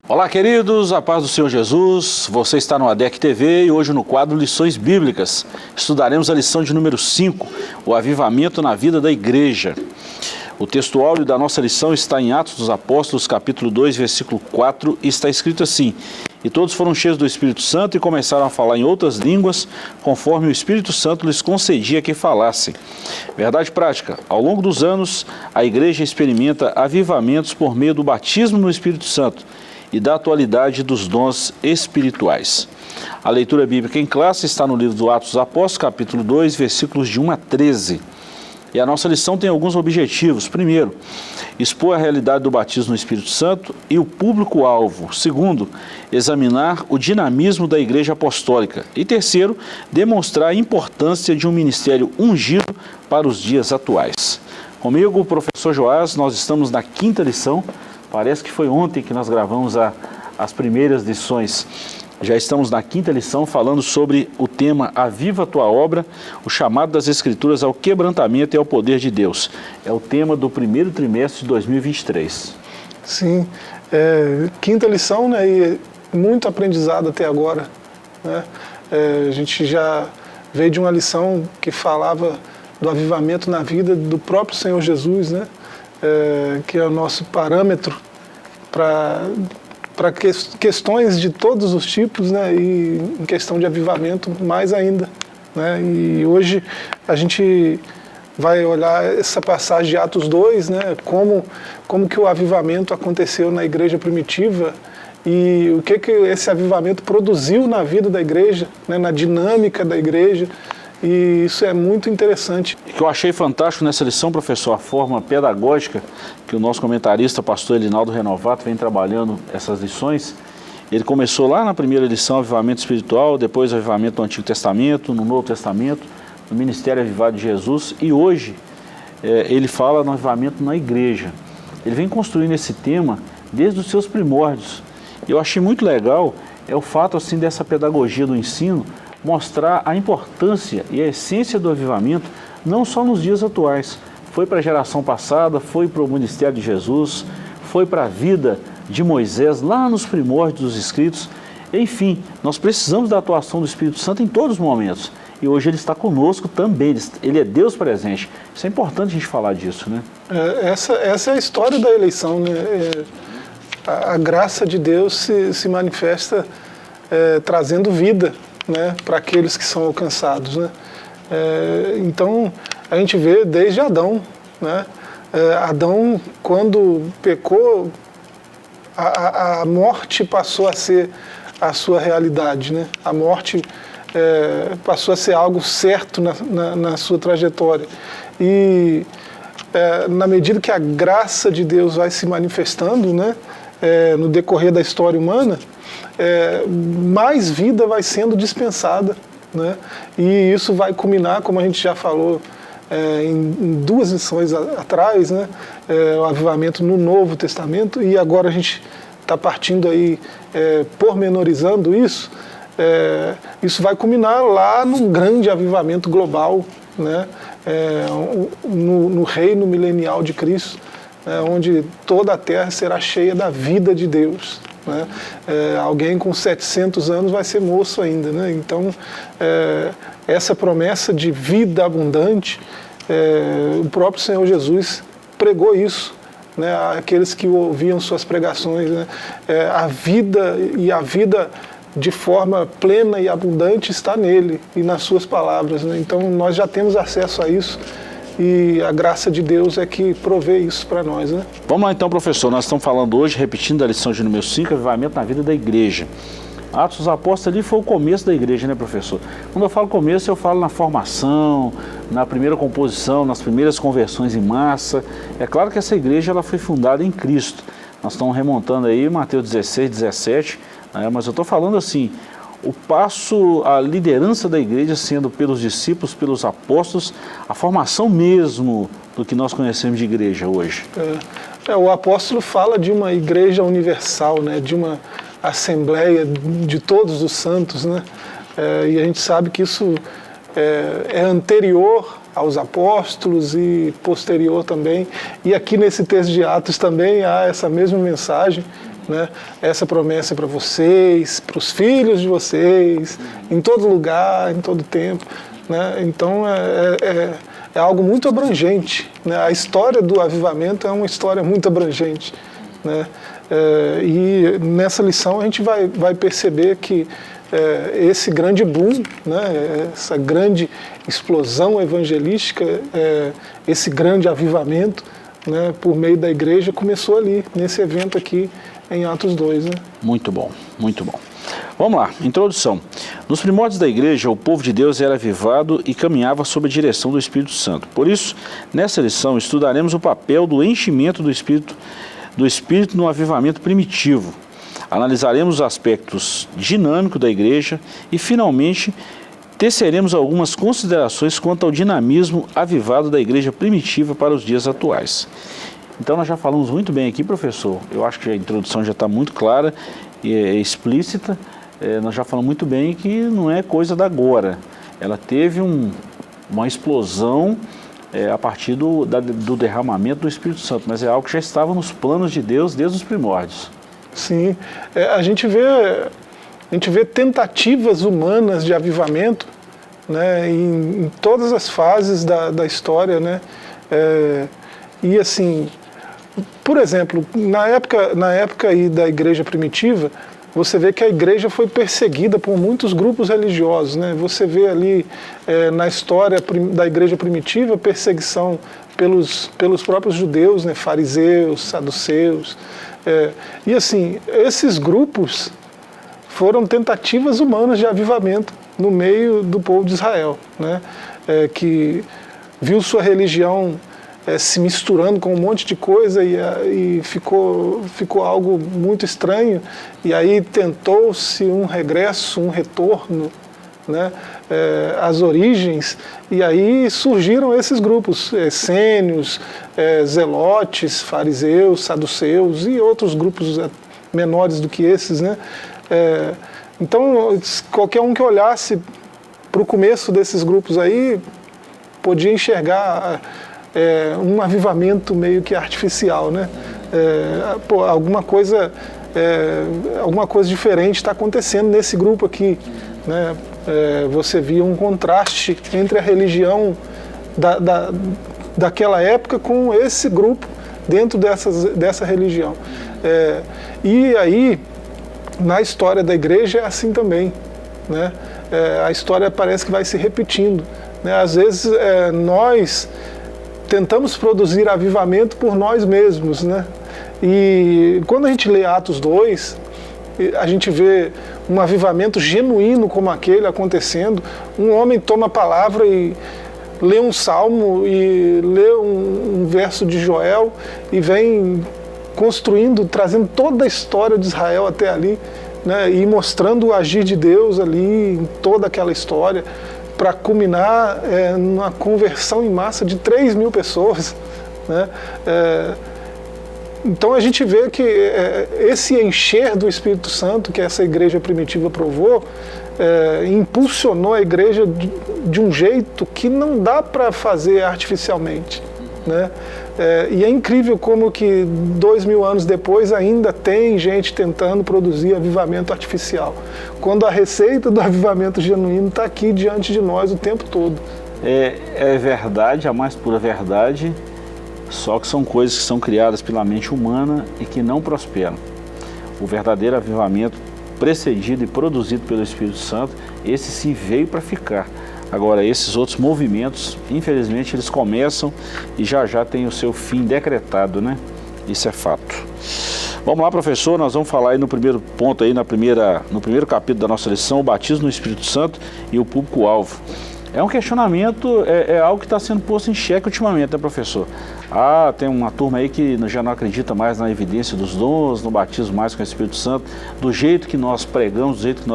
Olá, queridos, a paz do Senhor Jesus. Você está no ADEC TV e hoje no quadro Lições Bíblicas estudaremos a lição de número 5, o avivamento na vida da igreja. O texto áureo da nossa lição está em Atos dos Apóstolos, capítulo 2, versículo 4, e está escrito assim: E todos foram cheios do Espírito Santo e começaram a falar em outras línguas, conforme o Espírito Santo lhes concedia que falassem. Verdade prática: ao longo dos anos, a igreja experimenta avivamentos por meio do batismo no Espírito Santo e da atualidade dos dons espirituais. A leitura bíblica em classe está no livro do Atos dos Apóstolos, capítulo 2, versículos de 1 a 13. E a nossa lição tem alguns objetivos. Primeiro, expor a realidade do batismo no Espírito Santo e o público-alvo. Segundo, examinar o dinamismo da igreja apostólica. E terceiro, demonstrar a importância de um ministério ungido para os dias atuais. Comigo, o professor Joás, nós estamos na 5ª lição. Parece que foi ontem que nós gravamos as primeiras lições. Já estamos na 5ª lição falando sobre o tema Aviva a Tua Obra, o chamado das Escrituras ao quebrantamento e ao poder de Deus. É o tema do primeiro trimestre de 2023. Sim, 5ª lição, né, e muito aprendizado até agora, né? A gente já veio de uma lição que falava do avivamento na vida do próprio Senhor Jesus, né? Que é o nosso parâmetro para questões de todos os tipos, né, e em questão de avivamento mais ainda, né? E hoje a gente vai olhar essa passagem de Atos 2, né, como que o avivamento aconteceu na igreja primitiva e o que esse avivamento produziu na vida da igreja, né, na dinâmica da igreja. E isso é muito interessante. O que eu achei fantástico nessa lição, professor, a forma pedagógica que o nosso comentarista, pastor Elinaldo Renovato, vem trabalhando essas lições. Ele começou lá na primeira lição, avivamento espiritual, depois avivamento no Antigo Testamento, no Novo Testamento, no Ministério Avivado de Jesus, e hoje ele fala no avivamento na igreja. Ele vem construindo esse tema desde os seus primórdios. E eu achei muito legal o fato assim dessa pedagogia do ensino, mostrar a importância e a essência do avivamento, não só nos dias atuais. Foi para a geração passada, foi para o ministério de Jesus, foi para a vida de Moisés, lá nos primórdios dos escritos. Enfim, nós precisamos da atuação do Espírito Santo em todos os momentos. E hoje ele está conosco também, ele é Deus presente. Isso é importante a gente falar disso, né? Essa é a história da eleição, né? A graça de Deus se manifesta trazendo vida, né, para aqueles que são alcançados, né? Então a gente vê desde Adão, né? Adão, quando pecou, a morte passou a ser a sua realidade, né? A morte passou a ser algo certo na sua trajetória. E na medida que a graça de Deus vai se manifestando, né, no decorrer da história humana, mais vida vai sendo dispensada, né? E isso vai culminar, como a gente já falou em 2 lições atrás, né? O avivamento no Novo Testamento, e agora a gente está partindo aí, pormenorizando isso. Isso vai culminar lá num grande avivamento global, né? No reino milenial de Cristo, onde toda a terra será cheia da vida de Deus, né? Alguém com 700 anos vai ser moço ainda, né? Então, essa promessa de vida abundante, o próprio Senhor Jesus pregou isso, né? Aqueles que ouviam suas pregações, né? A vida de forma plena e abundante está nele e nas suas palavras, né? Então, nós já temos acesso a isso. E a graça de Deus é que provê isso para nós, né? Vamos lá então, professor. Nós estamos falando hoje, repetindo a lição de número 5, avivamento na vida da igreja. Atos dos Apóstolos ali foi o começo da igreja, né, professor? Quando eu falo começo, eu falo na formação, na primeira composição, nas primeiras conversões em massa. É claro que essa igreja ela foi fundada em Cristo. Nós estamos remontando aí Mateus 16, 17, né? Mas eu estou falando assim, o passo, a liderança da igreja sendo pelos discípulos, pelos apóstolos, a formação mesmo do que nós conhecemos de igreja hoje. O apóstolo fala de uma igreja universal, né, de uma assembleia de todos os santos, né? E a gente sabe que isso é anterior aos apóstolos e posterior também. E aqui nesse texto de Atos também há essa mesma mensagem né? Essa promessa é para vocês, para os filhos de vocês, em todo lugar, em todo tempo, né? Então é algo muito abrangente, né? A história do avivamento é uma história muito abrangente, né? E nessa lição a gente vai perceber que esse grande boom, né? Essa grande explosão evangelística, esse grande avivamento, né? Por meio da igreja começou ali, nesse evento aqui em Atos 2. Né? Muito bom, muito bom. Vamos lá, introdução. Nos primórdios da igreja, o povo de Deus era avivado e caminhava sob a direção do Espírito Santo. Por isso, nessa lição, estudaremos o papel do enchimento do Espírito no avivamento primitivo. Analisaremos os aspectos dinâmicos da igreja e, finalmente, teceremos algumas considerações quanto ao dinamismo avivado da igreja primitiva para os dias atuais. Então, nós já falamos muito bem aqui, professor. Eu acho que a introdução já está muito clara e explícita. Nós já falamos muito bem que não é coisa da agora. Ela teve uma explosão a partir do derramamento do Espírito Santo, mas é algo que já estava nos planos de Deus desde os primórdios. Sim, a gente vê tentativas humanas de avivamento, né, em todas as fases da história, né, e assim, por exemplo, na época aí da igreja primitiva, você vê que a igreja foi perseguida por muitos grupos religiosos, né? Você vê ali na história da igreja primitiva perseguição pelos próprios judeus, né? Fariseus, saduceus. E assim, esses grupos foram tentativas humanas de avivamento no meio do povo de Israel, né? Que viu sua religião se misturando com um monte de coisa e ficou algo muito estranho, e aí tentou-se um regresso, um retorno, né, às origens, e aí surgiram esses grupos, essênios, zelotes, fariseus, saduceus e outros grupos menores do que esses, né? Então, qualquer um que olhasse para o começo desses grupos aí, podia enxergar um avivamento meio que artificial, né? Alguma coisa diferente está acontecendo nesse grupo aqui, né? Você via um contraste entre a religião daquela época com esse grupo dentro dessa religião. E aí, na história da igreja é assim também, né? A história parece que vai se repetindo, né? Às vezes nós tentamos produzir avivamento por nós mesmos, né? E quando a gente lê Atos 2, a gente vê um avivamento genuíno como aquele acontecendo. Um homem toma a palavra e lê um salmo e lê um verso de Joel e vem construindo, trazendo toda a história de Israel até ali, né? E mostrando o agir de Deus ali em toda aquela história, para culminar numa conversão em massa de 3.000 pessoas, né? Então a gente vê que esse encher do Espírito Santo que essa igreja primitiva provou, impulsionou a igreja de um jeito que não dá para fazer artificialmente, né? E é incrível como que 2.000 anos depois ainda tem gente tentando produzir avivamento artificial, quando a receita do avivamento genuíno está aqui diante de nós o tempo todo. É verdade, a mais pura verdade, só que são coisas que são criadas pela mente humana e que não prosperam. O verdadeiro avivamento precedido e produzido pelo Espírito Santo, esse sim veio para ficar. Agora, esses outros movimentos, infelizmente, eles começam e já tem o seu fim decretado, né? Isso é fato. Vamos lá, professor, nós vamos falar aí no primeiro ponto, aí no primeiro capítulo da nossa lição, o batismo no Espírito Santo e o público-alvo. É um questionamento, algo que está sendo posto em xeque ultimamente, né, professor? Tem uma turma aí que já não acredita mais na evidência dos dons, no batismo mais com o Espírito Santo, do jeito que nós pregamos, do jeito que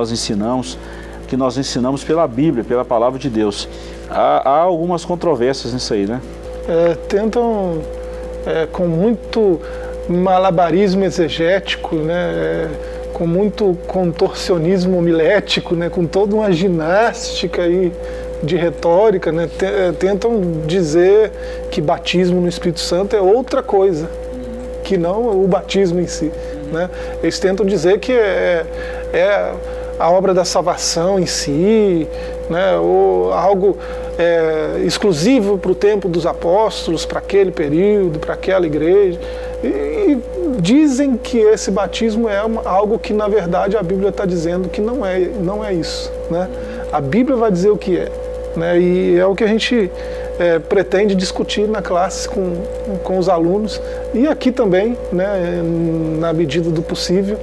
nós ensinamos pela Bíblia, pela Palavra de Deus. Há algumas controvérsias nisso aí, né? Tentam, com muito malabarismo exegético, né? Com muito contorcionismo homilético, né? Com toda uma ginástica aí de retórica, né? Tentam dizer que batismo no Espírito Santo é outra coisa, que não o batismo em si, né? Eles tentam dizer que é a obra da salvação em si, né? Ou algo exclusivo para o tempo dos apóstolos, para aquele período, para aquela igreja. E dizem que esse batismo é algo que, na verdade, a Bíblia está dizendo que não é isso, né? A Bíblia vai dizer o que é, né? E é o que a gente pretende discutir na classe com os alunos e aqui também, né, na medida do possível,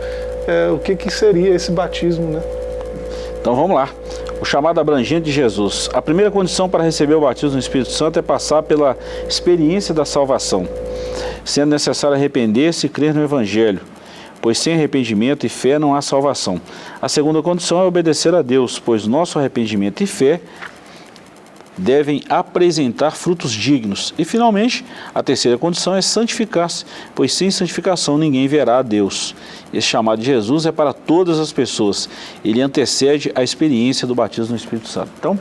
o que seria esse batismo, né? Então vamos lá. O chamado abrangente de Jesus. A primeira condição para receber o batismo no Espírito Santo é passar pela experiência da salvação, sendo necessário arrepender-se e crer no Evangelho, pois sem arrependimento e fé não há salvação. A segunda condição é obedecer a Deus, pois nosso arrependimento e fé devem apresentar frutos dignos. E, finalmente, a terceira condição é santificar-se, pois sem santificação ninguém verá a Deus. Esse chamado de Jesus é para todas as pessoas. Ele antecede a experiência do batismo no Espírito Santo. Então,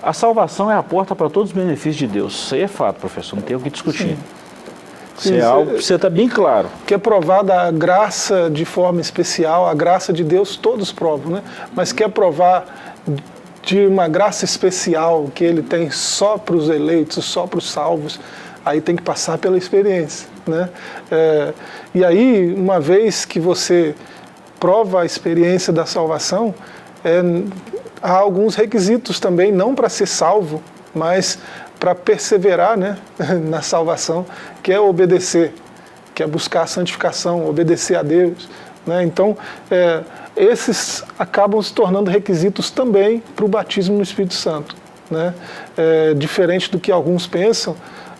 a salvação é a porta para todos os benefícios de Deus. Isso aí é fato, professor, não tem o que discutir. Isso é algo que precisa estar bem claro. Que é provada a graça de forma especial, a graça de Deus todos provam, né? Mas quer provar de uma graça especial que ele tem só para os eleitos, só para os salvos, aí tem que passar pela experiência, né? E aí, uma vez que você prova a experiência da salvação, há alguns requisitos também, não para ser salvo, mas para perseverar, né, na salvação, que é obedecer, que é buscar a santificação, obedecer a Deus, né? Então, esses acabam se tornando requisitos também para o batismo no Espírito Santo, né? Diferente do que alguns pensam,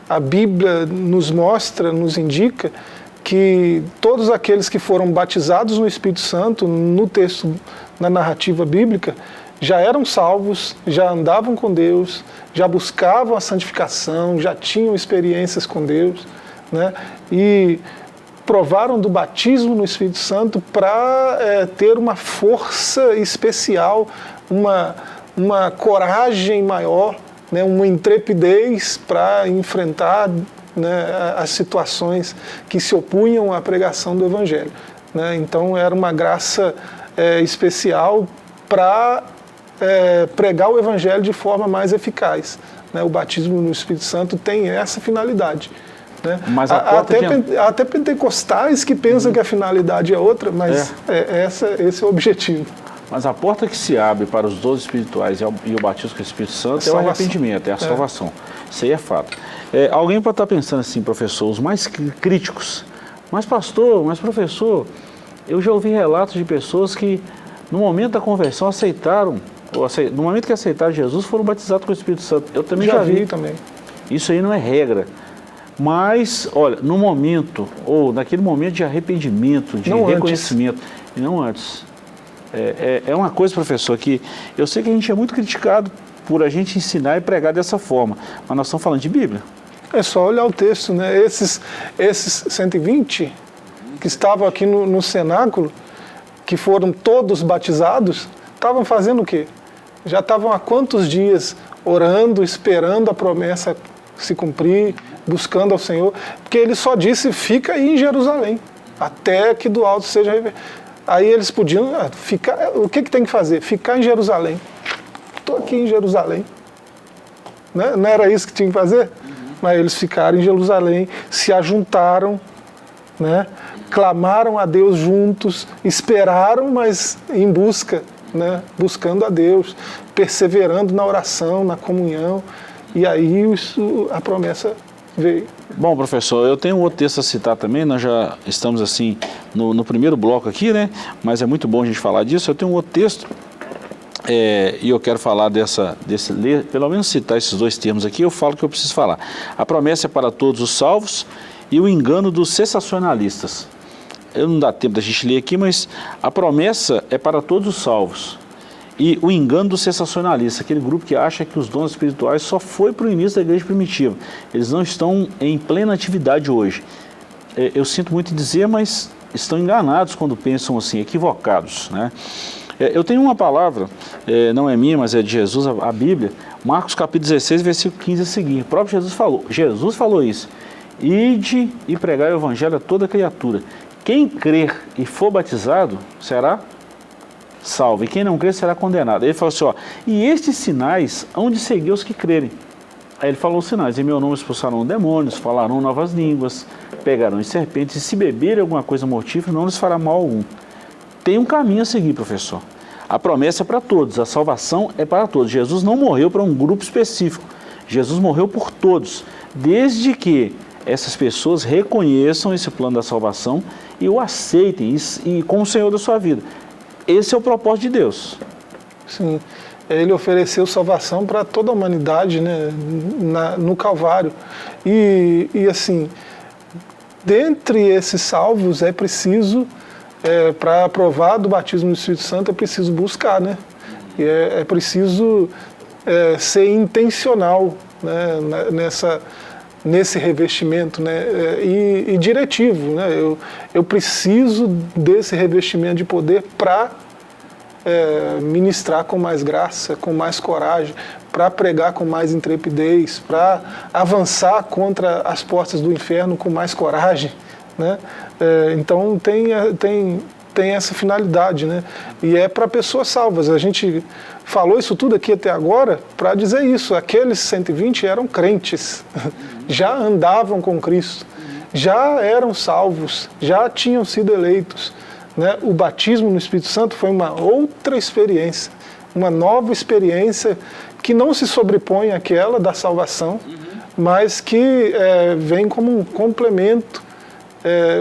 a Bíblia nos mostra, nos indica que todos aqueles que foram batizados no Espírito Santo, no texto, na narrativa bíblica, já eram salvos, já andavam com Deus, já buscavam a santificação, já tinham experiências com Deus, né? E provaram do batismo no Espírito Santo para ter uma força especial, uma coragem maior, né, uma intrepidez para enfrentar, né, as situações que se opunham à pregação do Evangelho, né? Então era uma graça especial para pregar o Evangelho de forma mais eficaz, né? O batismo no Espírito Santo tem essa finalidade, né? Mas até pentecostais que pensam que a finalidade é outra, mas esse é o objetivo. Mas a porta que se abre para os dons espirituais e o batismo com o Espírito Santo é o arrependimento, é a salvação. Isso aí é fato. Alguém pode estar pensando assim, professor, os mais críticos, mas pastor, mas professor, eu já ouvi relatos de pessoas que no momento da conversão aceitaram, no momento que aceitaram Jesus, foram batizados com o Espírito Santo. Eu também já vi. Também. Isso aí não é regra. Mas, olha, no momento, ou naquele momento de arrependimento, de reconhecimento, e não antes. É uma coisa, professor, que eu sei que a gente é muito criticado por a gente ensinar e pregar dessa forma, mas nós estamos falando de Bíblia. É só olhar o texto, né? Esses 120 que estavam aqui no cenáculo, que foram todos batizados, estavam fazendo o quê? Já estavam há quantos dias orando, esperando a promessa se cumprir, buscando ao Senhor, porque ele só disse, fica aí em Jerusalém, até que do alto seja revelado. Aí eles podiam ficar, o que tem que fazer? Ficar em Jerusalém. Estou aqui em Jerusalém. Né? Não era isso que tinha que fazer? Mas eles ficaram em Jerusalém, se ajuntaram, né? Clamaram a Deus juntos, esperaram, mas em busca, né? Buscando a Deus, perseverando na oração, na comunhão, e aí a promessa veio. Bom, professor, eu tenho um outro texto a citar também, nós já estamos assim no primeiro bloco aqui, né? Mas é muito bom a gente falar disso. Eu tenho um outro texto e eu quero falar pelo menos citar esses dois termos aqui, eu falo que eu preciso falar. A promessa é para todos os salvos e o engano dos sensacionalistas. Eu não dá tempo da gente ler aqui, mas a promessa é para todos os salvos. E o engano do sensacionalista, aquele grupo que acha que os dons espirituais só foi para o início da igreja primitiva. Eles não estão em plena atividade hoje. Eu sinto muito em dizer, mas estão enganados quando pensam assim, equivocados, né? Eu tenho uma palavra, não é minha, mas é de Jesus, a Bíblia, Marcos capítulo 16, versículo 15 é o seguinte, o próprio Jesus falou isso. ide e pregai o evangelho a toda criatura. Quem crer e for batizado será salvo, e quem não crer será condenado. Ele falou assim, ó, e estes sinais hão de seguir os que crerem. Aí ele falou os sinais: em meu nome expulsarão demônios, falarão novas línguas, pegarão em serpentes, e se beberem alguma coisa mortífera não lhes fará mal algum. Tem um caminho a seguir, professor. A promessa é para todos, a salvação é para todos. Jesus não morreu para um grupo específico, Jesus morreu por todos, desde que essas pessoas reconheçam esse plano da salvação e o aceitem e como o Senhor da sua vida. Esse é o propósito de Deus. Sim, ele ofereceu salvação para toda a humanidade, né, no Calvário. E assim, dentre esses salvos é preciso, para aprovar do batismo no Espírito Santo, é preciso buscar, né? E é preciso ser intencional, né, nesse revestimento, né, e diretivo, né? Eu preciso desse revestimento de poder para ministrar com mais graça, com mais coragem, para pregar com mais intrepidez, para avançar contra as portas do inferno com mais coragem, né? Então tem essa finalidade, né? E é para pessoas salvas. A gente falou isso tudo aqui até agora para dizer isso. Aqueles 120 eram crentes, já andavam com Cristo, já eram salvos, já tinham sido eleitos, né? O batismo no Espírito Santo foi uma outra experiência, uma nova experiência que não se sobrepõe àquela da salvação, mas que vem como um complemento,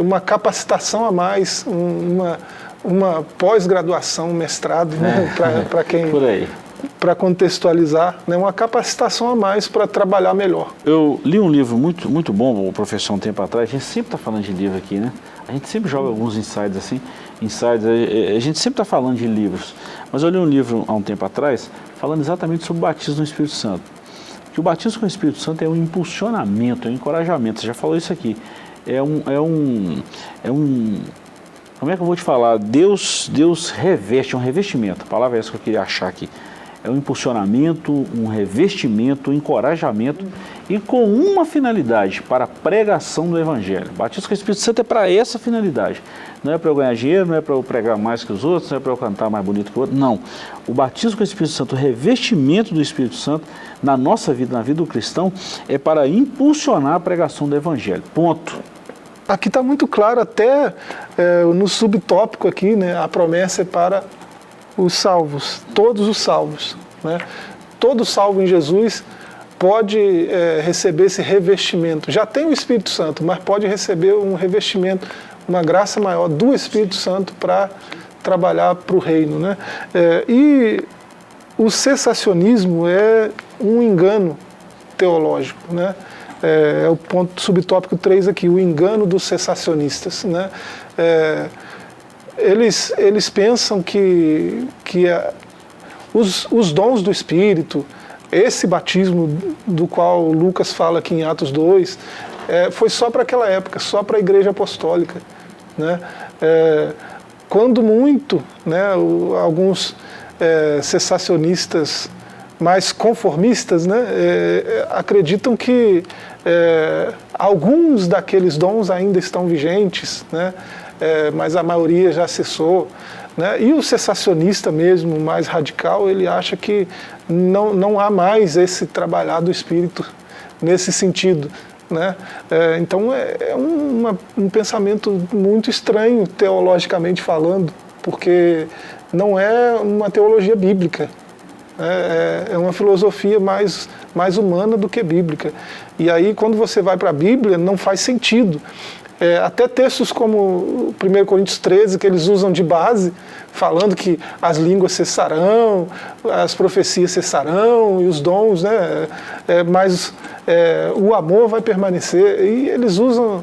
uma capacitação a mais, uma pós-graduação, um mestrado, né? Para quem... Por aí. Para contextualizar, né? Uma capacitação a mais para trabalhar melhor. Eu li um livro muito bom, o professor, um tempo atrás. A gente sempre está falando de livro aqui, né? A gente sempre joga alguns insights assim. A gente sempre está falando de livros. Mas eu li um livro há um tempo atrás, falando exatamente sobre o batismo no Espírito Santo. Que o batismo com o Espírito Santo é um impulsionamento, é um encorajamento. Você já falou isso aqui. Como é que eu vou te falar? Deus reveste, é um revestimento. A palavra é essa que eu queria achar aqui. É um impulsionamento, um revestimento, um encorajamento e com uma finalidade, para a pregação do Evangelho. O batismo com o Espírito Santo é para essa finalidade. Não é para eu ganhar dinheiro, não é para eu pregar mais que os outros, não é para eu cantar mais bonito que o outro. Não. O batismo com o Espírito Santo, o revestimento do Espírito Santo na nossa vida, na vida do cristão, é para impulsionar a pregação do Evangelho. Ponto. Aqui está muito claro, até no subtópico aqui, né, a promessa é para os salvos, todos os salvos, né? Todo salvo em Jesus pode receber esse revestimento. Já tem o Espírito Santo, mas pode receber um revestimento, uma graça maior do Espírito Santo para trabalhar para o reino, né? E o cessacionismo é um engano teológico, né? É o ponto subtópico 3 aqui, o engano dos cessacionistas, né? Eles pensam que os dons do Espírito, esse batismo do qual Lucas fala aqui em Atos 2, foi só para aquela época, só para a igreja apostólica, né? Quando muito, né, alguns cessacionistas mais conformistas, né, acreditam que alguns daqueles dons ainda estão vigentes, né, mas a maioria já cessou, né, e o cessacionista mesmo, mais radical, ele acha que não há mais esse trabalhar do Espírito nesse sentido, né? Então é um pensamento muito estranho, teologicamente falando, porque não é uma teologia bíblica. É uma filosofia mais humana do que bíblica. E aí, quando você vai para a Bíblia, não faz sentido. Até textos como 1 Coríntios 13, que eles usam de base, falando que as línguas cessarão, as profecias cessarão e os dons, né? Mas o amor vai permanecer. E eles usam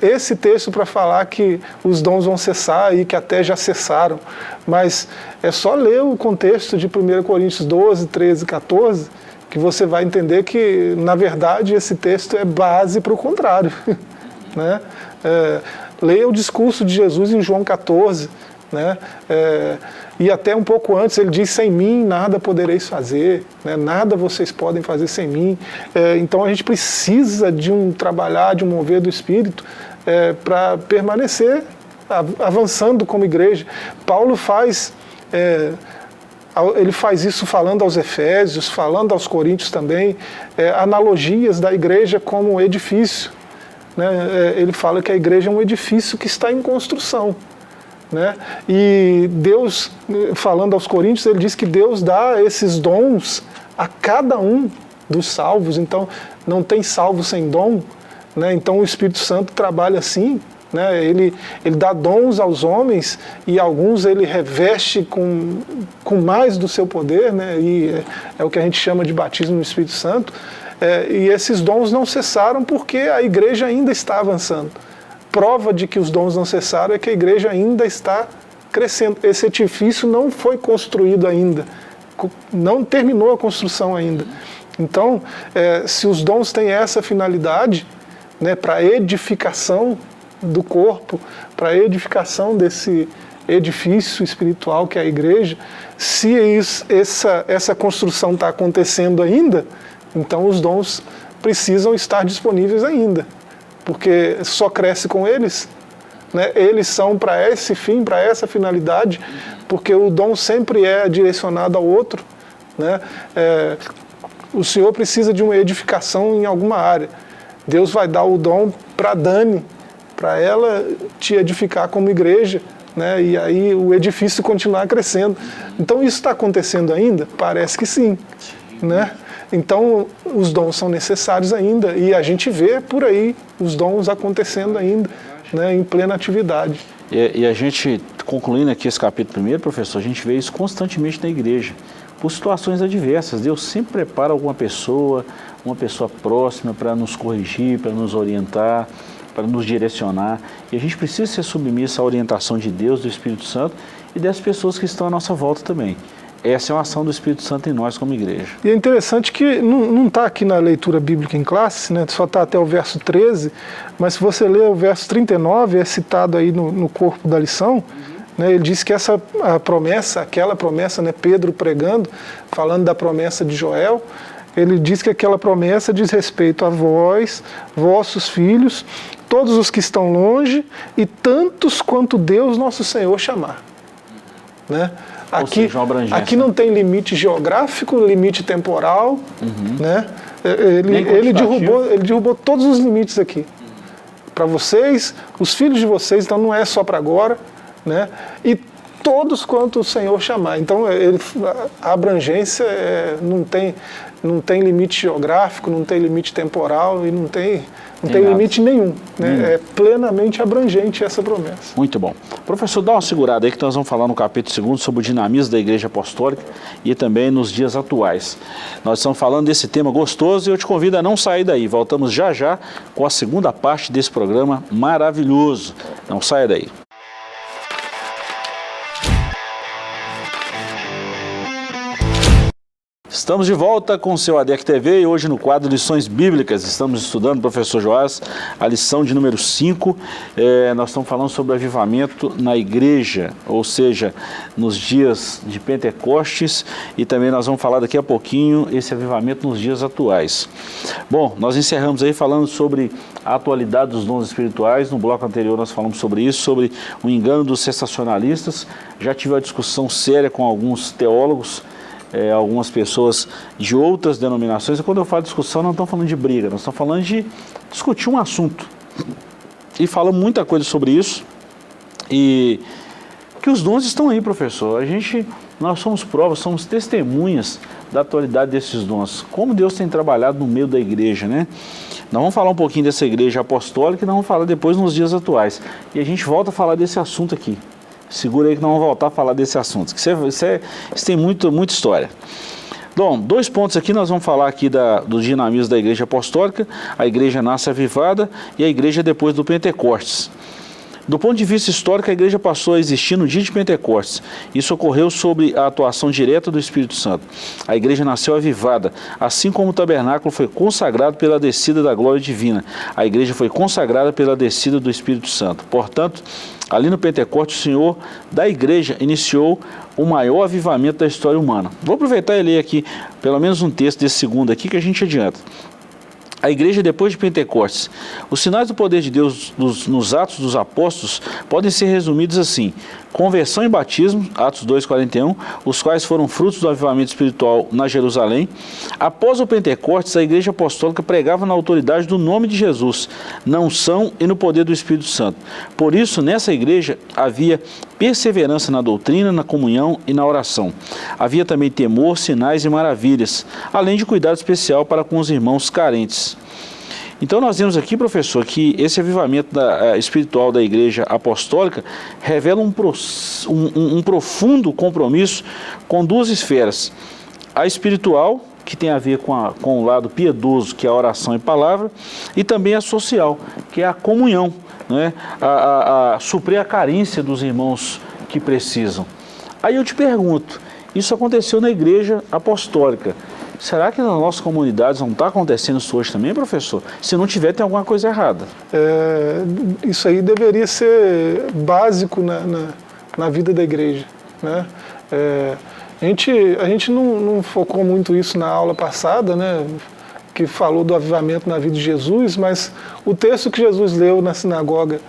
esse texto para falar que os dons vão cessar e que até já cessaram. Mas é só ler o contexto de 1 Coríntios 12, 13 e 14, que você vai entender que, na verdade, esse texto é base para o contrário. Né? Leia o discurso de Jesus em João 14, né? E até um pouco antes ele diz: sem mim nada podereis fazer, né? Nada vocês podem fazer sem mim. Então a gente precisa de um trabalhar, de um mover do Espírito para permanecer avançando como igreja. Paulo faz isso falando aos Efésios, falando aos Coríntios também, analogias da igreja como edifício, né? Ele fala que a igreja é um edifício que está em construção, né? E Deus, falando aos Coríntios, ele diz que Deus dá esses dons a cada um dos salvos. Então não tem salvo sem dom, né? Então o Espírito Santo trabalha assim, né? Ele dá dons aos homens e alguns ele reveste com mais do seu poder, né? E é o que a gente chama de batismo no Espírito Santo. E esses dons não cessaram porque a igreja ainda está avançando. Prova de que os dons não cessaram é que a igreja ainda está crescendo. Esse edifício não foi construído ainda, não terminou a construção ainda. Então, se os dons têm essa finalidade, né, para edificação do corpo, para edificação desse edifício espiritual que é a igreja, se essa construção está acontecendo ainda, então os dons precisam estar disponíveis ainda, porque só cresce com eles, né? Eles são para esse fim, para essa finalidade, porque o dom sempre é direcionado ao outro, né? O Senhor precisa de uma edificação em alguma área. Deus vai dar o dom para Dani, para ela te edificar como igreja, né? E aí o edifício continuar crescendo. Então isso está acontecendo ainda? Parece que sim, né? Então os dons são necessários ainda e a gente vê por aí os dons acontecendo ainda, né? Em plena atividade. E a gente, concluindo aqui esse capítulo 1, professor, a gente vê isso constantemente na igreja, por situações adversas. Deus sempre prepara alguma pessoa, uma pessoa próxima para nos corrigir, para nos orientar, para nos direcionar. E a gente precisa ser submisso à orientação de Deus, do Espírito Santo e das pessoas que estão à nossa volta também. Essa é uma ação do Espírito Santo em nós como igreja. E é interessante que não está aqui na leitura bíblica em classe, né? Só está até o verso 13, mas se você ler o verso 39, é citado aí no corpo da lição, né? Ele diz que aquela promessa, né? Pedro pregando, falando da promessa de Joel, ele diz que aquela promessa diz respeito a vós, vossos filhos, todos os que estão longe e tantos quanto Deus nosso Senhor chamar, né? Aqui não tem limite geográfico, limite temporal, né? Ele derrubou todos os limites aqui. Para vocês, os filhos de vocês, então não é só para agora, né? E todos quanto o Senhor chamar. Então a abrangência não tem limite geográfico, não tem limite temporal e não tem limite nenhum, né? É plenamente abrangente essa promessa. Muito bom. Professor, dá uma segurada aí que nós vamos falar no capítulo 2 sobre o dinamismo da Igreja Apostólica e também nos dias atuais. Nós estamos falando desse tema gostoso e eu te convido a não sair daí. Voltamos já já com a segunda parte desse programa maravilhoso. Não saia daí. Estamos de volta com o seu ADEC TV e hoje no quadro Lições Bíblicas estamos estudando, professor Joás, a lição de número 5. Nós estamos falando sobre avivamento na igreja, ou seja, nos dias de Pentecostes, e também nós vamos falar daqui a pouquinho esse avivamento nos dias atuais. Bom, nós encerramos aí falando sobre a atualidade dos dons espirituais. No bloco anterior nós falamos sobre isso, sobre o engano dos sensacionalistas. Já tive uma discussão séria com alguns teólogos, algumas pessoas de outras denominações. E quando eu falo discussão, não estamos falando de briga, nós estamos falando de discutir um assunto. E falamos muita coisa sobre isso. E que os dons estão aí, professor. Nós somos provas, somos testemunhas da atualidade desses dons. Como Deus tem trabalhado no meio da igreja, né? Nós vamos falar um pouquinho dessa igreja apostólica e nós vamos falar depois nos dias atuais. E a gente volta a falar desse assunto aqui. Segura aí que nós vamos voltar a falar desse assunto, que isso tem muita história. Bom, 2 pontos aqui, nós vamos falar aqui do dinamismo da igreja apostólica. A igreja nasce avivada e a igreja depois do Pentecostes. Do ponto de vista histórico, a igreja passou a existir no dia de Pentecostes. Isso ocorreu sob a atuação direta do Espírito Santo. A igreja nasceu avivada, assim como o tabernáculo foi consagrado pela descida da glória divina. A igreja foi consagrada pela descida do Espírito Santo. Portanto, ali no Pentecostes, o Senhor da igreja iniciou o maior avivamento da história humana. Vou aproveitar e ler aqui pelo menos um texto desse segundo aqui que a gente adianta. A igreja depois de Pentecostes. Os sinais do poder de Deus nos Atos dos Apóstolos podem ser resumidos assim: conversão e batismo, Atos 2,41, os quais foram frutos do avivamento espiritual na Jerusalém. Após o Pentecostes, a igreja apostólica pregava na autoridade do nome de Jesus, na unção e no poder do Espírito Santo. Por isso, nessa igreja havia perseverança na doutrina, na comunhão e na oração. Havia também temor, sinais e maravilhas, além de cuidado especial para com os irmãos carentes. Então nós vemos aqui, professor, que esse avivamento espiritual da igreja apostólica revela um profundo compromisso com duas esferas. A espiritual, que tem a ver com o lado piedoso, que é a oração e palavra, e também a social, que é a comunhão, né? a suprir a carência dos irmãos que precisam. Aí eu te pergunto, isso aconteceu na igreja apostólica. Será que nas nossas comunidades não está acontecendo isso hoje também, professor? Se não tiver, tem alguma coisa errada. Isso aí deveria ser básico na vida da igreja, né? A gente não focou muito isso na aula passada, né? Que falou do avivamento na vida de Jesus, mas o texto que Jesus leu na sinagoga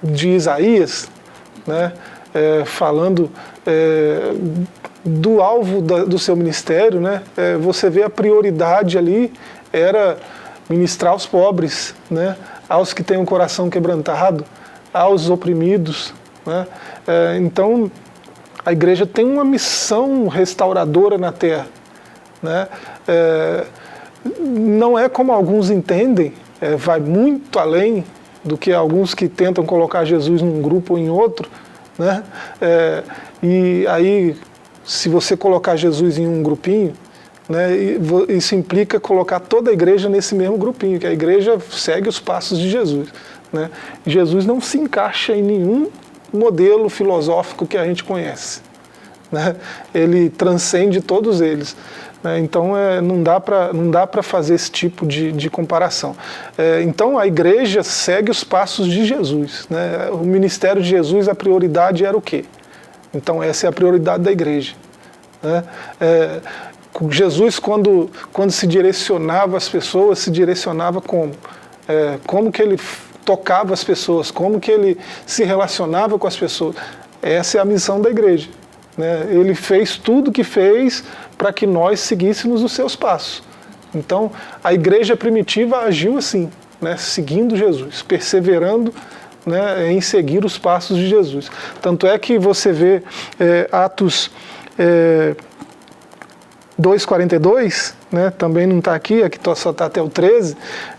de Isaías, né? Falando do alvo do seu ministério, né? Você vê a prioridade ali era ministrar aos pobres, né? Aos que têm um coração quebrantado, aos oprimidos, né? Então a igreja tem uma missão restauradora na terra, né? Não é como alguns entendem, vai muito além do que alguns que tentam colocar Jesus num grupo ou em outro, né? E aí, se você colocar Jesus em um grupinho, né, isso implica colocar toda a igreja nesse mesmo grupinho, que a igreja segue os passos de Jesus, né? Jesus não se encaixa em nenhum modelo filosófico que a gente conhece, né? Ele transcende todos eles, né? Então não dá para fazer esse tipo de comparação. Então a igreja segue os passos de Jesus, né? O ministério de Jesus, a prioridade era o quê? Então essa é a prioridade da igreja, né? Jesus, quando se direcionava às pessoas, se direcionava como? Como que ele tocava as pessoas, como que ele se relacionava com as pessoas. Essa é a missão da igreja, né? Ele fez tudo o que fez para que nós seguíssemos os seus passos. Então a igreja primitiva agiu assim, né? Seguindo Jesus, perseverando, né, em seguir os passos de Jesus. Tanto é que você vê Atos 2,42, né, também não está aqui só está até o 13,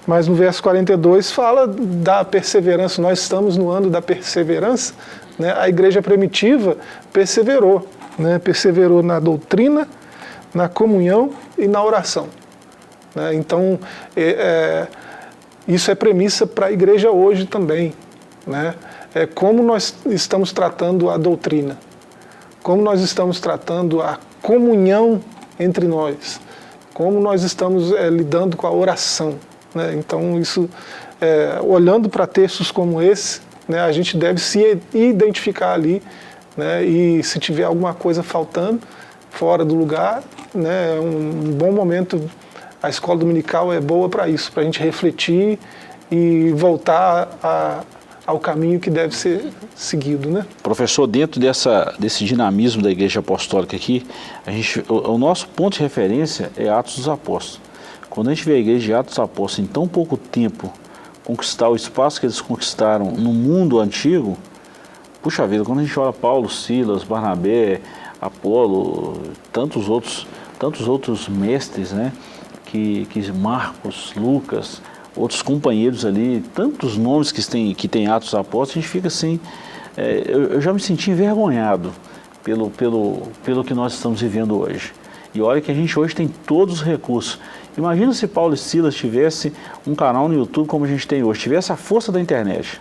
mas no verso 42 fala da perseverança. Nós estamos no ano da perseverança, né? A igreja primitiva perseverou, né? Perseverou na doutrina, na comunhão e na oração, né? Então isso é premissa para a igreja hoje também, né? Como nós estamos tratando a doutrina, como nós estamos tratando a comunhão entre nós, como nós estamos lidando com a oração, né? Então isso, olhando para textos como esse, né, a gente deve se identificar ali, né? E se tiver alguma coisa faltando, fora do lugar, né, é um bom momento. A escola dominical é boa para isso, para a gente refletir e voltar ao caminho que deve ser seguido, né? Professor, dentro desse dinamismo da igreja apostólica aqui, o nosso ponto de referência é Atos dos Apóstolos. Quando a gente vê a igreja de Atos dos Apóstolos em tão pouco tempo conquistar o espaço que eles conquistaram no mundo antigo, puxa vida, quando a gente olha Paulo, Silas, Barnabé, Apolo, tantos outros mestres, né? Que Marcos, Lucas, outros companheiros ali, tantos nomes que tem Atos dos Apóstolos, a gente fica assim, eu já me senti envergonhado pelo que nós estamos vivendo hoje. E olha que a gente hoje tem todos os recursos. Imagina se Paulo e Silas tivesse um canal no YouTube como a gente tem hoje, tivesse a força da internet.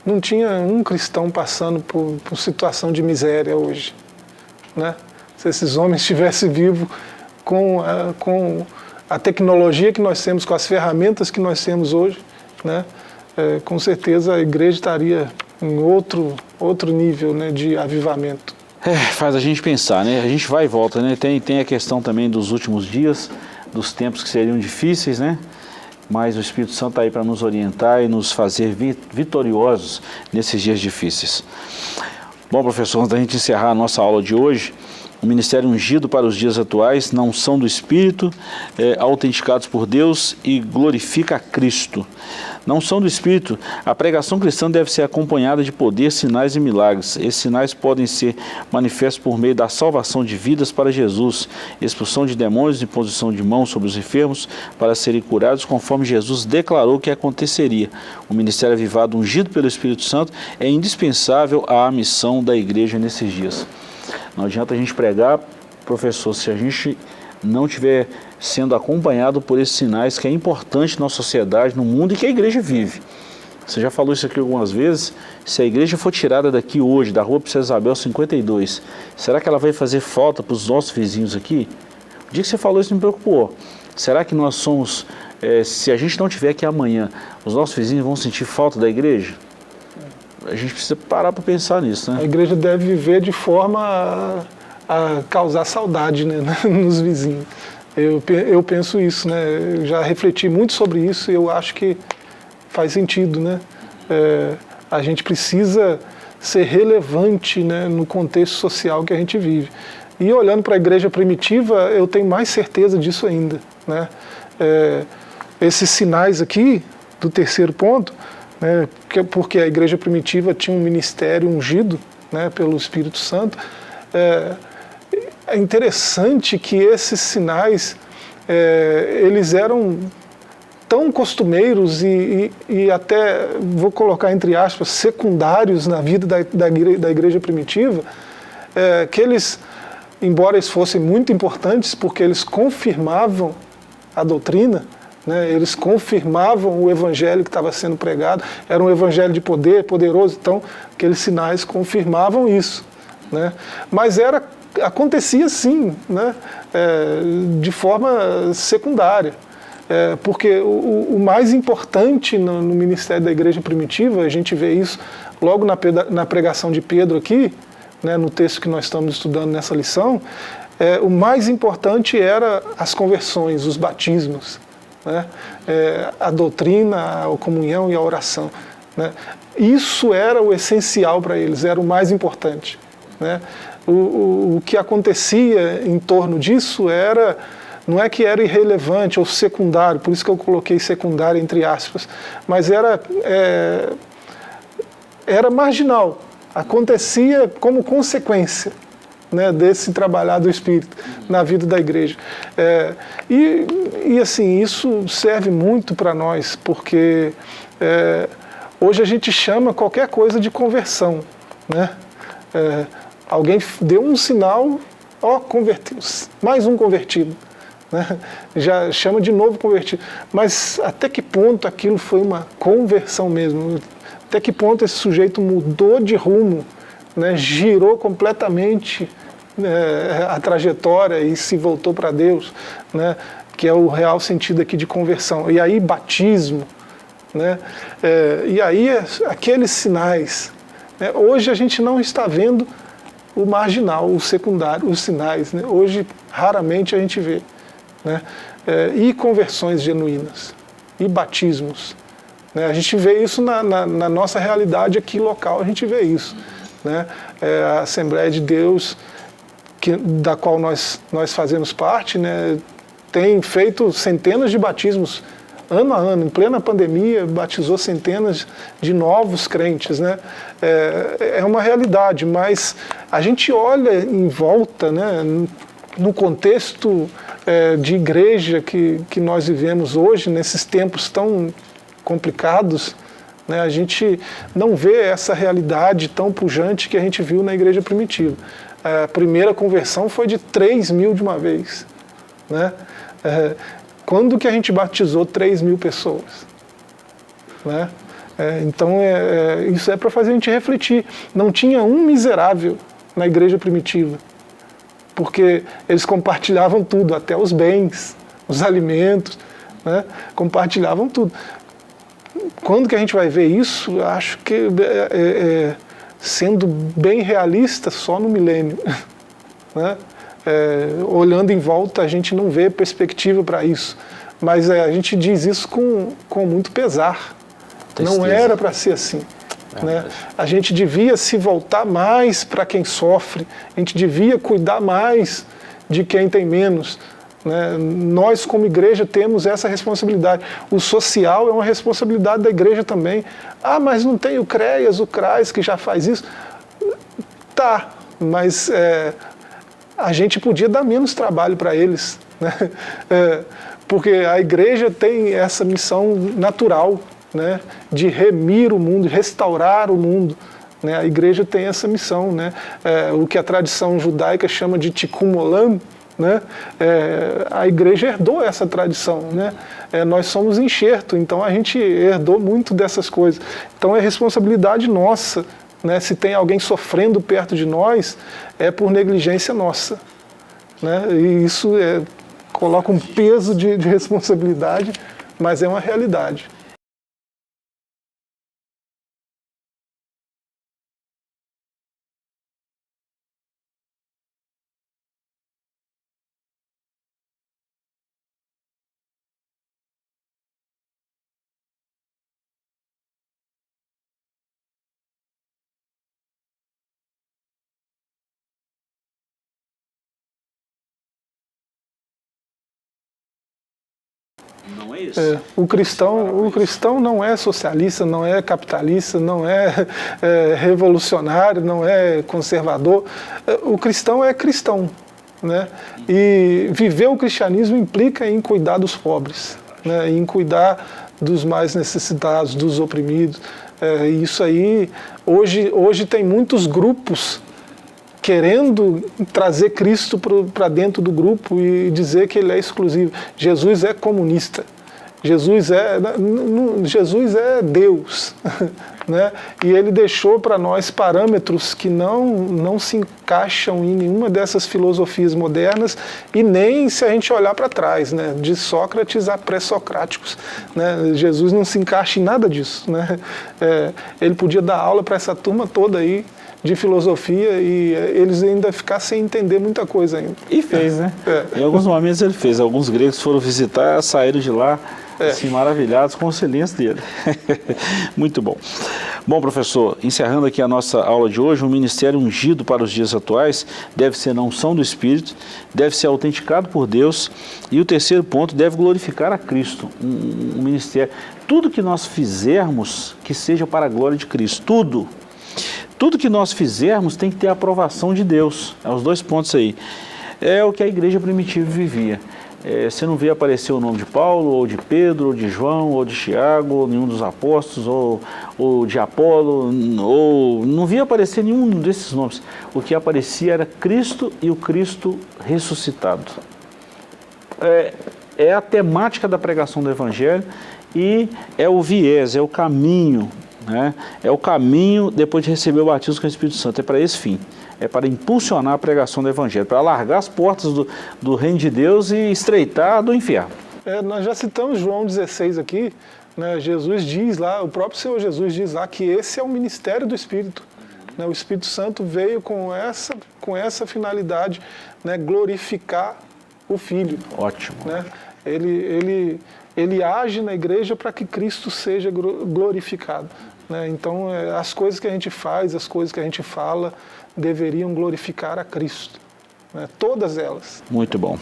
não tinha um cristão passando por situação de miséria hoje, né? Se esses homens estivessem vivos com a tecnologia que nós temos, com as ferramentas que nós temos hoje, né? Com certeza a igreja estaria em outro nível, né, de avivamento. Faz a gente pensar, né? A gente vai e volta, né? Tem a questão também dos últimos dias, dos tempos que seriam difíceis, né? Mas o Espírito Santo está aí para nos orientar e nos fazer vitoriosos nesses dias difíceis. Bom, professor, antes da gente encerrar a nossa aula de hoje, o ministério ungido para os dias atuais, na unção do Espírito, autenticados por Deus e glorifica a Cristo. Na unção do Espírito, a pregação cristã deve ser acompanhada de poder, sinais e milagres. Esses sinais podem ser manifestos por meio da salvação de vidas para Jesus, expulsão de demônios, imposição de mãos sobre os enfermos para serem curados, conforme Jesus declarou que aconteceria. O ministério avivado, ungido pelo Espírito Santo, é indispensável à missão da igreja nesses dias. Não adianta a gente pregar, professor, se a gente não estiver sendo acompanhado por esses sinais que é importante na sociedade, no mundo e que a igreja vive. Você já falou isso aqui algumas vezes. Se a igreja for tirada daqui hoje, da rua Princesa Isabel 52, será que ela vai fazer falta para os nossos vizinhos aqui? O dia que você falou isso me preocupou. Será que nós somos, se a gente não estiver aqui amanhã, os nossos vizinhos vão sentir falta da igreja? A gente precisa parar para pensar nisso, né? A igreja deve viver de forma a causar saudade, né, nos vizinhos. Eu penso isso, né? Eu já refleti muito sobre isso e eu acho que faz sentido, né? A gente precisa ser relevante, né, no contexto social que a gente vive. E olhando para a igreja primitiva, eu tenho mais certeza disso ainda, né? Esses sinais aqui, do terceiro ponto, né, porque a igreja primitiva tinha um ministério ungido, né, pelo Espírito Santo, é interessante que esses sinais, eles eram tão costumeiros e até, vou colocar entre aspas, secundários na vida da igreja primitiva, que eles, embora eles fossem muito importantes, porque eles confirmavam a doutrina, né, eles confirmavam o evangelho que estava sendo pregado, era um evangelho de poder, poderoso, então aqueles sinais confirmavam isso, né? Mas acontecia sim, né, de forma secundária, porque o mais importante no ministério da igreja primitiva, a gente vê isso logo na pregação de Pedro aqui, né, no texto que nós estamos estudando nessa lição, o mais importante era as conversões, os batismos, né, a doutrina, a comunhão e a oração, né? Isso era o essencial para eles, era o mais importante, né? O que acontecia em torno disso não é que era irrelevante ou secundário, por isso que eu coloquei secundário entre aspas, mas era marginal, acontecia como consequência, né, desse trabalhar do Espírito na vida da igreja. E assim, isso serve muito para nós, porque hoje a gente chama qualquer coisa de conversão, né? Alguém deu um sinal, converteu-se, mais um convertido, né? Já chama de novo convertido. Mas até que ponto aquilo foi uma conversão mesmo? Até que ponto esse sujeito mudou de rumo, né? Girou completamente a trajetória e se voltou para Deus, né? Que é o real sentido aqui de conversão. E aí batismo, né? E aí aqueles sinais, né? Hoje a gente não está vendo o marginal, o secundário, os sinais, né? Hoje raramente a gente vê, né? E conversões genuínas, e batismos, né? A gente vê isso na nossa realidade aqui local, a gente vê isso, né? A Assembleia de Deus, da qual nós fazemos parte, né, tem feito centenas de batismos ano a ano. Em plena pandemia, batizou centenas de novos crentes, né? É uma realidade, mas a gente olha em volta, né, no contexto de igreja que nós vivemos hoje, nesses tempos tão complicados, né, a gente não vê essa realidade tão pujante que a gente viu na igreja primitiva. A primeira conversão foi de 3.000 de uma vez, né? Quando que a gente batizou 3.000 pessoas, né? Então, isso é para fazer a gente refletir. Não tinha um miserável na igreja primitiva, porque eles compartilhavam tudo, até os bens, os alimentos, né? Compartilhavam tudo. Quando que a gente vai ver isso? Eu acho que, sendo bem realista, só no milênio. Né? Olhando em volta, a gente não vê perspectiva para isso. Mas a gente diz isso com muito pesar. Tristeza. Não era para ser assim. Né? A gente devia se voltar mais para quem sofre, a gente devia cuidar mais de quem tem menos. Né? Nós, como igreja, temos essa responsabilidade. O social é uma responsabilidade da igreja também. Ah, mas não tem o CREAS, o CRAS que já faz isso? Tá, mas a gente podia dar menos trabalho para eles. Né? Porque a igreja tem essa missão natural, né, de remir o mundo, restaurar o mundo. Né? A igreja tem essa missão. Né? O que a tradição judaica chama de tikkun olam, né? A igreja herdou essa tradição, né? Nós somos enxerto, então a gente herdou muito dessas coisas. Então é responsabilidade nossa, né? Se tem alguém sofrendo perto de nós, é por negligência nossa, né? E isso coloca um peso de responsabilidade, mas é uma realidade. Não é isso? O cristão não é socialista, não é capitalista, não é revolucionário, não é conservador. O cristão é cristão. Né? E viver o cristianismo implica em cuidar dos pobres, né? Em cuidar dos mais necessitados, dos oprimidos. Isso aí, hoje tem muitos grupos querendo trazer Cristo para dentro do grupo e dizer que ele é exclusivo. Jesus é comunista. Jesus é Deus. Né? E ele deixou para nós parâmetros que não se encaixam em nenhuma dessas filosofias modernas e nem se a gente olhar para trás, né? De Sócrates a pré-socráticos. Né? Jesus não se encaixa em nada disso. Né? Ele podia dar aula para essa turma toda aí de filosofia e eles ainda ficar sem entender muita coisa ainda. E fez, né? Em alguns momentos ele fez. Alguns gregos foram visitar, saíram de lá assim, maravilhados com o silêncio dele. Muito bom. Bom, professor, encerrando aqui a nossa aula de hoje, um ministério ungido para os dias atuais deve ser na unção do Espírito, deve ser autenticado por Deus e o terceiro ponto, deve glorificar a Cristo. Um ministério. Tudo que nós fizermos, que seja para a glória de Cristo. Tudo que nós fizermos tem que ter a aprovação de Deus. Os dois pontos aí. É o que a igreja primitiva vivia. Você não vê aparecer o nome de Paulo, ou de Pedro, ou de João, ou de Tiago, ou nenhum dos apóstolos, ou de Apolo, ou não via aparecer nenhum desses nomes. O que aparecia era Cristo e o Cristo ressuscitado. É a temática da pregação do Evangelho e é o viés, é o caminho. Né? É o caminho depois de receber o batismo com o Espírito Santo, é para esse fim, é para impulsionar a pregação do Evangelho, para alargar as portas do reino de Deus e estreitar do inferno. Nós já citamos João 16 aqui, né? Jesus diz lá, o próprio Senhor Jesus diz lá que esse é o ministério do Espírito. Né? O Espírito Santo veio com essa finalidade, né? Glorificar o Filho. Ótimo. Né? Ele age na igreja para que Cristo seja glorificado. Né? Então, as coisas que a gente faz, as coisas que a gente fala, deveriam glorificar a Cristo. Né? Todas elas. Muito bom.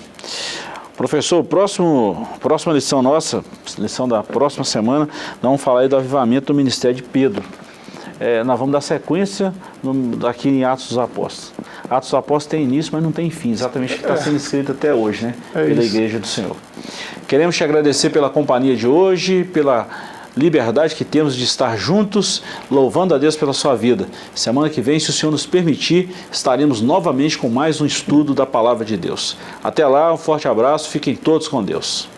Professor, próxima lição nossa, lição da próxima semana, nós vamos falar aí do avivamento do ministério de Pedro. Nós vamos dar sequência aqui em Atos dos Apóstolos. Atos dos Apóstolos tem início, mas não tem fim, exatamente o que está sendo escrito até hoje, né? Pela Igreja do Senhor. Queremos te agradecer pela companhia de hoje, pela liberdade que temos de estar juntos, louvando a Deus pela sua vida. Semana que vem, se o Senhor nos permitir, estaremos novamente com mais um estudo da Palavra de Deus. Até lá, um forte abraço, fiquem todos com Deus.